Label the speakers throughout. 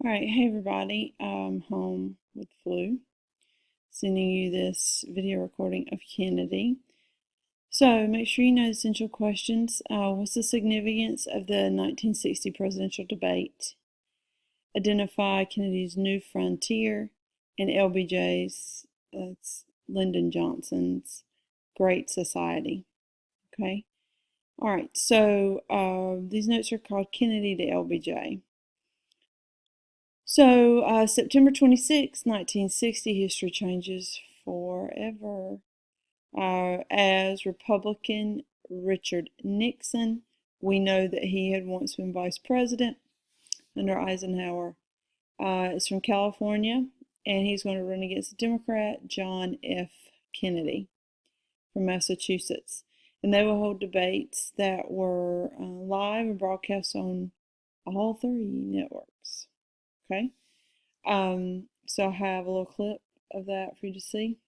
Speaker 1: All right, hey everybody, I'm home with the flu, sending you this video recording of Kennedy. So make sure you know the essential questions. What's the significance of the 1960 presidential debate? Identify Kennedy's New Frontier and LBJ's, that's Lyndon Johnson's Great Society. Okay, all right, so these notes are called Kennedy to LBJ. So, September 26, 1960, history changes forever. As Republican Richard Nixon, we know that he had once been vice president under Eisenhower. Is from California, and he's going to run against Democrat John F. Kennedy from Massachusetts. And they will hold debates that were live and broadcast on all three networks. Okay. So I have a little clip of that for you to see,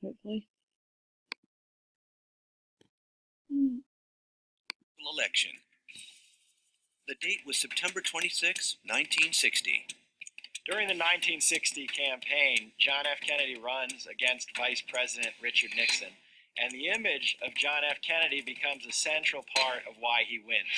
Speaker 1: hopefully.
Speaker 2: Election. The date was September 26, 1960.
Speaker 3: During the 1960 campaign, John F. Kennedy runs against Vice President Richard Nixon, and the image of John F. Kennedy becomes a central part of why he wins.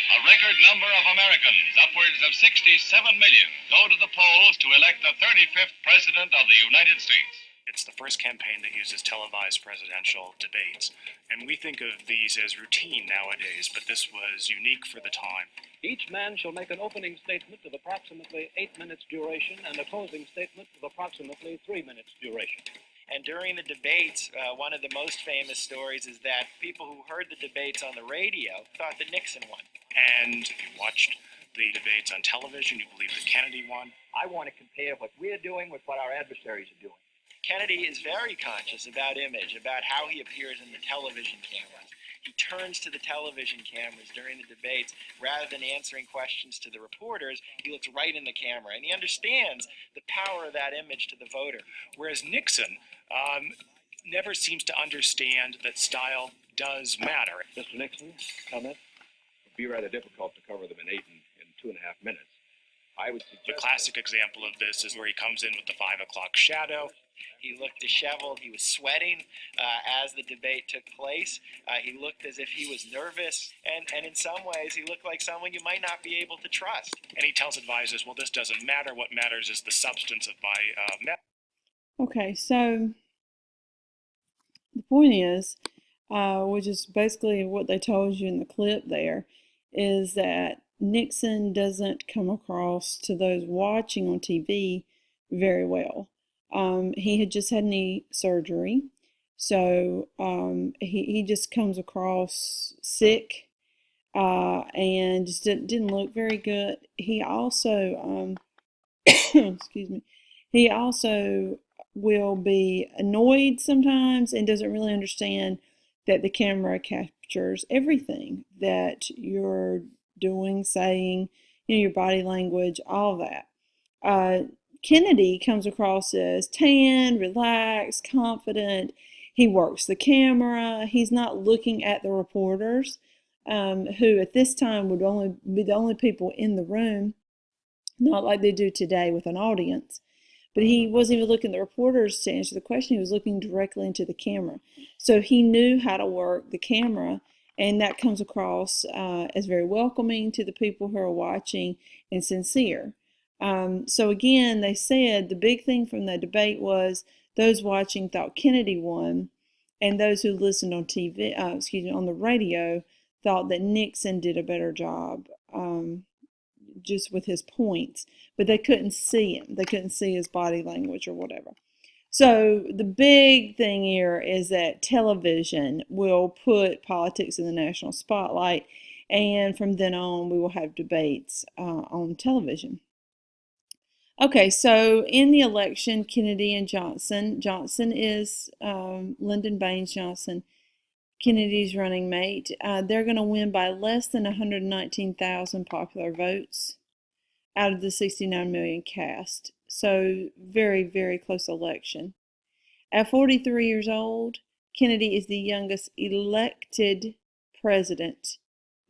Speaker 4: A record number of Americans, upwards of 67 million, go to the polls to elect the 35th President of the United States.
Speaker 5: It's the first campaign that uses televised presidential debates, and we think of these as routine nowadays, but this was unique for the time.
Speaker 6: Each man shall make an opening statement of approximately 8 minutes duration and a closing statement of approximately 3 minutes duration.
Speaker 3: And during the debates, one of the most famous stories is that people who heard the debates on the radio thought that Nixon won.
Speaker 5: And if you watched the debates on television, you believe that Kennedy won.
Speaker 6: I want to compare what we're doing with what our adversaries are doing.
Speaker 3: Kennedy is very conscious about image, about how he appears in the television cameras. He turns to the television cameras during the debates. Rather than answering questions to the reporters, he looks right in the camera, and he understands the power of that image to the voter.
Speaker 5: Whereas Nixon never seems to understand that style does matter.
Speaker 6: Mr. Nixon, comment? It would be rather difficult to cover them in 2.5 minutes. I would suggest...
Speaker 5: The classic example of this is where he comes in with the 5 o'clock shadow.
Speaker 3: He looked disheveled. He was sweating as the debate took place. He looked as if he was nervous. And in some ways, he looked like someone you might not be able to trust.
Speaker 5: And he tells advisors, well, this doesn't matter. What matters is the substance of my message.
Speaker 1: Okay, so the point is, which is basically what they told you in the clip there, is that Nixon doesn't come across to those watching on TV very well. He had just had knee surgery, so he just comes across sick and just didn't look very good. He also, excuse me, he also will be annoyed sometimes and doesn't really understand that the camera captures everything that you're doing, saying, your body language, all that. Kennedy comes across as tan, relaxed, confident. He works the camera. He's not looking at the reporters, who at this time would only be the only people in the room, not like they do today with an audience. But he wasn't even looking at the reporters to answer the question. He was looking directly into the camera. So he knew how to work the camera, and that comes across as very welcoming to the people who are watching and sincere. So again, they said the big thing from the debate was those watching thought Kennedy won, and those who listened on TV, on the radio, thought that Nixon did a better job, just with his points, but they couldn't see him. They couldn't see his body language or whatever. So the big thing here is that television will put politics in the national spotlight, and from then on, we will have debates on television. Okay, so in the election, Kennedy and Johnson. Johnson is Lyndon Baines Johnson, Kennedy's running mate. They're going to win by less than 119,000 popular votes out of the 69 million cast. So very, very close election. At 43 years old, Kennedy is the youngest elected president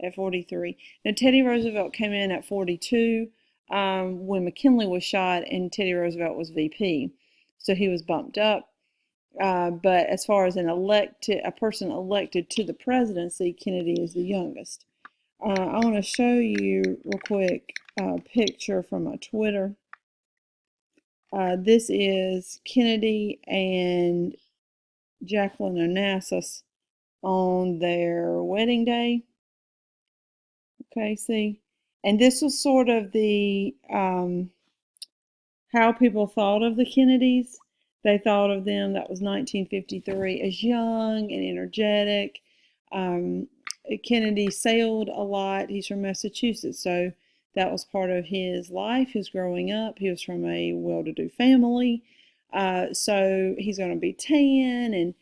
Speaker 1: at 43. Now, Teddy Roosevelt came in at 42. when McKinley was shot and Teddy Roosevelt was VP. So he was bumped up. But as far as a person elected to the presidency, Kennedy is the youngest. I want to show you real quick a picture from my Twitter. This is Kennedy and Jacqueline Onassis on their wedding day. Okay, see? And this was sort of the how people thought of the Kennedys. They thought of them, that was 1953, as young and energetic. Kennedy sailed a lot. He's from Massachusetts, so that was part of his life, his growing up. He was from a well-to-do family, so he's going to be tan and,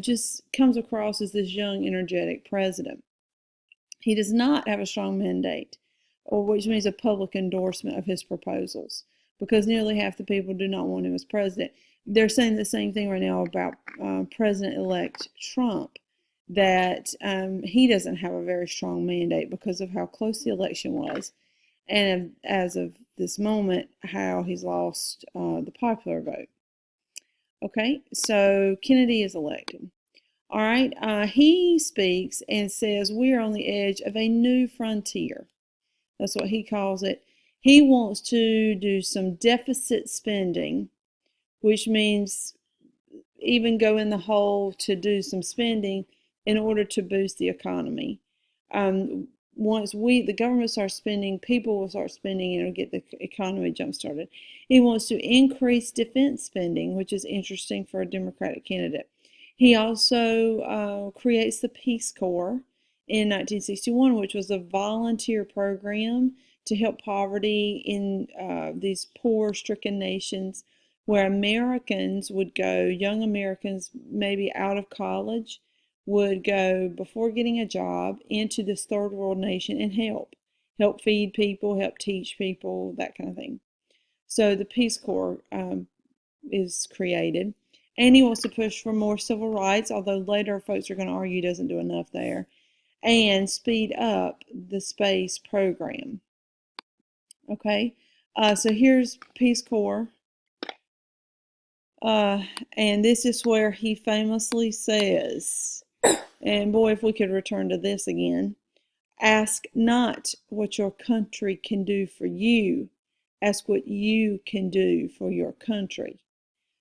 Speaker 1: just comes across as this young, energetic president. He does not have a strong mandate, which means a public endorsement of his proposals, because nearly half the people do not want him as president. They're saying the same thing right now about President-elect Trump, that he doesn't have a very strong mandate because of how close the election was, and as of this moment, how he's lost the popular vote. Okay, so Kennedy is elected. All right, he speaks and says we are on the edge of a new frontier. That's what he calls it. He wants to do some deficit spending, which means even go in the hole to do some spending in order to boost the economy. Once the government starts spending, people will start spending, and it'll get the economy jump-started. He wants to increase defense spending, which is interesting for a Democratic candidate. He also creates the Peace Corps in 1961, which was a volunteer program to help poverty in these poor-stricken nations, where Americans would go, young Americans maybe out of college, would go before getting a job into this third world nation and help feed people, help teach people, that kind of thing. So the Peace Corps is created. And he wants to push for more civil rights, although later folks are going to argue he doesn't do enough there, and speed up the space program. Okay, so here's Peace Corps. And this is where he famously says, and boy, if we could return to this again, ask not what your country can do for you, ask what you can do for your country.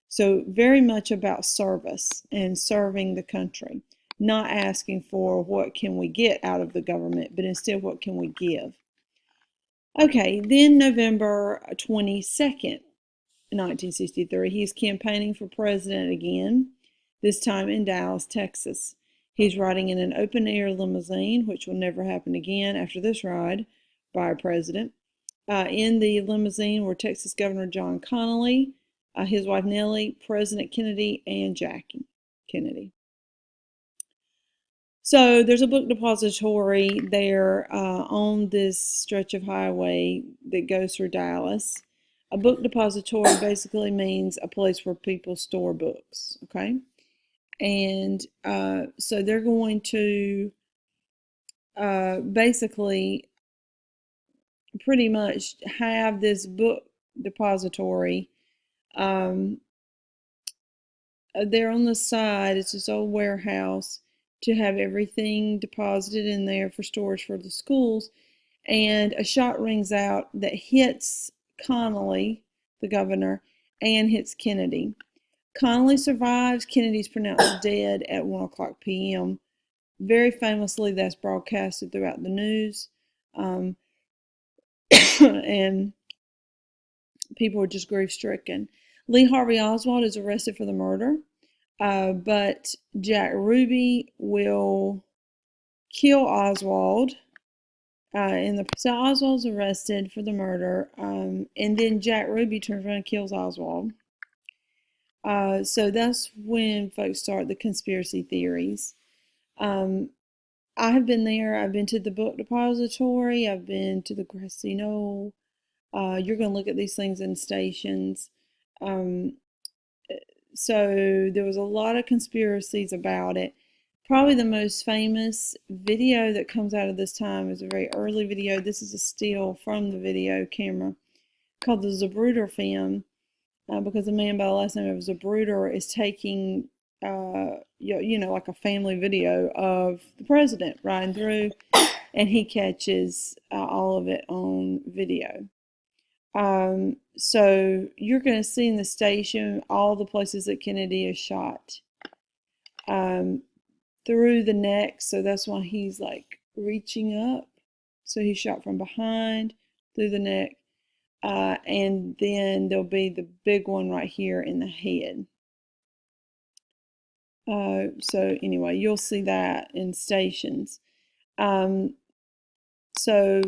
Speaker 1: So very much about service and serving the country, not asking for what can we get out of the government, but instead what can we give. Okay, then November 22nd, 1963, he's campaigning for president again, this time in Dallas, Texas. He's riding in an open-air limousine, which will never happen again after this ride by a president. In the limousine were Texas Governor John Connally, his wife Nellie, President Kennedy, and Jackie Kennedy. So there's a book depository there on this stretch of highway that goes through Dallas. A book depository basically means a place where people store books, okay? And so they're going to basically pretty much have this book depository there on the side. It's this old warehouse to have everything deposited in there for storage for the schools. And a shot rings out that hits Connally, the governor, and hits Kennedy. Connally survives. Kennedy's pronounced dead at 1:00 p.m. Very famously, that's broadcasted throughout the news. And people are just grief-stricken. Lee Harvey Oswald is arrested for the murder, but Jack Ruby will kill Oswald. So Oswald's arrested for the murder, and then Jack Ruby turns around and kills Oswald. So that's when folks start the conspiracy theories. I have been there. I've been to the book depository. I've been to the grassy knoll. You're going to look at these things in stations. So there was a lot of conspiracies about it. Probably the most famous video that comes out of this time is a very early video. This is a still from the video camera called the Zapruder film, because a man by the last name of Zapruder is taking, like a family video of the president riding through, and he catches all of it on video. So you're going to see in the station all the places that Kennedy is shot. Through the neck, so that's why he's like reaching up. So he's shot from behind, through the neck, and then there'll be the big one right here in the head. So anyway, you'll see that in stations. So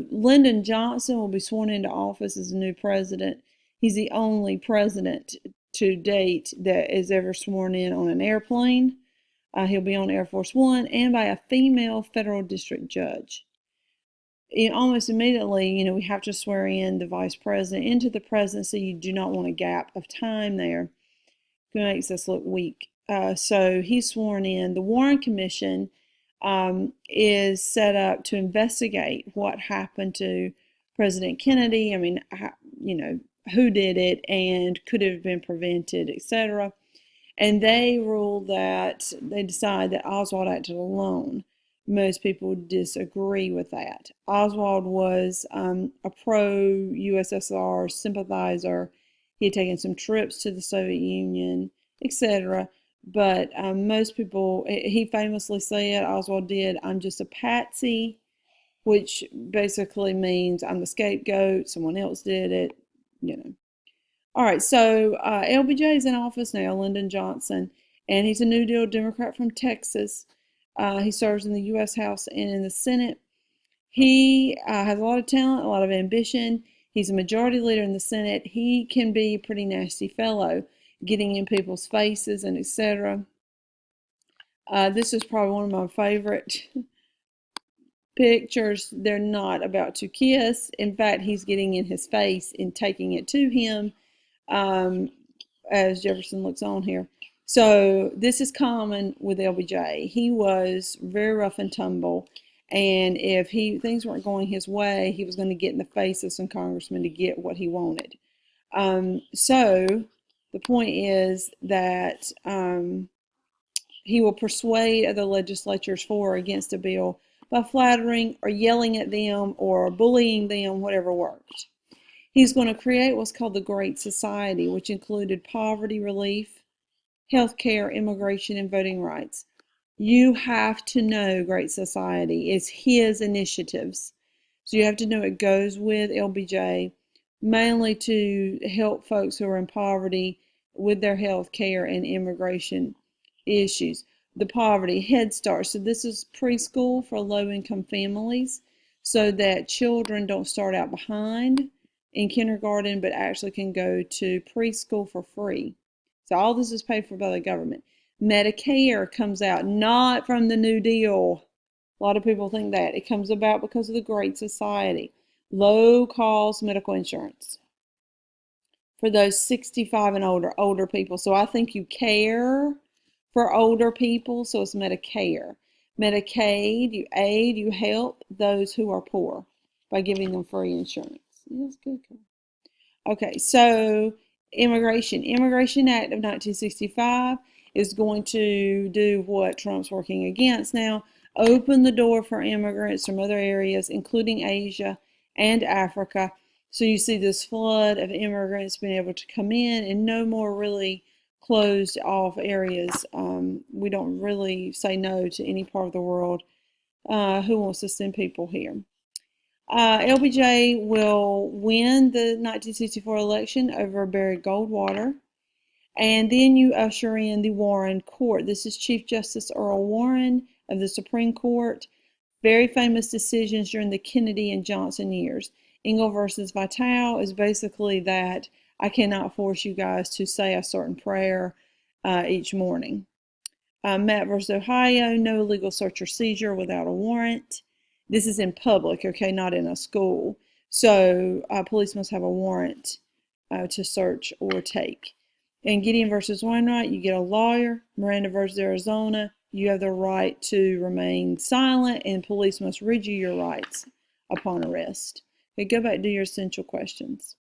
Speaker 1: Lyndon Johnson will be sworn into office as the new president. He's the only president to date that is ever sworn in on an airplane. He'll be on Air Force One and by a female federal district judge. Almost immediately, we have to swear in the vice president into the presidency. You do not want a gap of time there. It makes us look weak. So he's sworn in. The Warren Commission is set up to investigate what happened to President Kennedy. I mean, who did it and could it have been prevented, etc. And they decide that Oswald acted alone. Most people disagree with that. Oswald was a pro-USSR sympathizer. He had taken some trips to the Soviet Union, etc. But most people, he famously said, Oswald did, "I'm just a patsy," which basically means I'm the scapegoat, someone else did it, All right, so LBJ is in office now, Lyndon Johnson, and he's a New Deal Democrat from Texas. He serves in the U.S. House and in the Senate. He has a lot of talent, a lot of ambition. He's a majority leader in the Senate. He can be a pretty nasty fellow, getting in people's faces and etc. This is probably one of my favorite pictures. They're not about to kiss. In fact, he's getting in his face and taking it to him. As Jefferson looks on here. So this is common with LBJ. He was very rough and tumble, and if things weren't going his way, he was going to get in the face of some congressmen to get what he wanted. So the point is that he will persuade other legislatures for or against a bill by flattering or yelling at them or bullying them, whatever worked. He's going to create what's called the Great Society, which included poverty relief, health care, immigration, and voting rights. You have to know Great Society is his initiatives. So you have to know it goes with LBJ, mainly to help folks who are in poverty with their health care and immigration issues. The poverty, Head Start. So this is preschool for low-income families so that children don't start out behind in kindergarten, but actually can go to preschool for free. So all this is paid for by the government. Medicare comes out not from the New Deal. A lot of people think that. It comes about because of the Great Society. Low-cost medical insurance for those 65 and older people. So I think you care for older people, so it's Medicare. Medicaid, you aid, you help those who are poor by giving them free insurance. That's good. Okay, so Immigration Act of 1965 is going to do what Trump's working against now, open the door for immigrants from other areas, including Asia and Africa. So you see this flood of immigrants being able to come in and no more really closed off areas. We don't really say no to any part of the world who wants to send people here. LBJ will win the 1964 election over Barry Goldwater, and then you usher in the Warren Court. This is Chief Justice Earl Warren of the Supreme Court. Very famous decisions during the Kennedy and Johnson years. Engel versus Vitale is basically that I cannot force you guys to say a certain prayer each morning. Matt versus Ohio, no illegal search or seizure without a warrant. This is in public, okay, not in a school. So police must have a warrant to search or take. In Gideon versus Wainwright, you get a lawyer. Miranda versus Arizona, you have the right to remain silent, and police must read you your rights upon arrest. Okay, go back to your essential questions.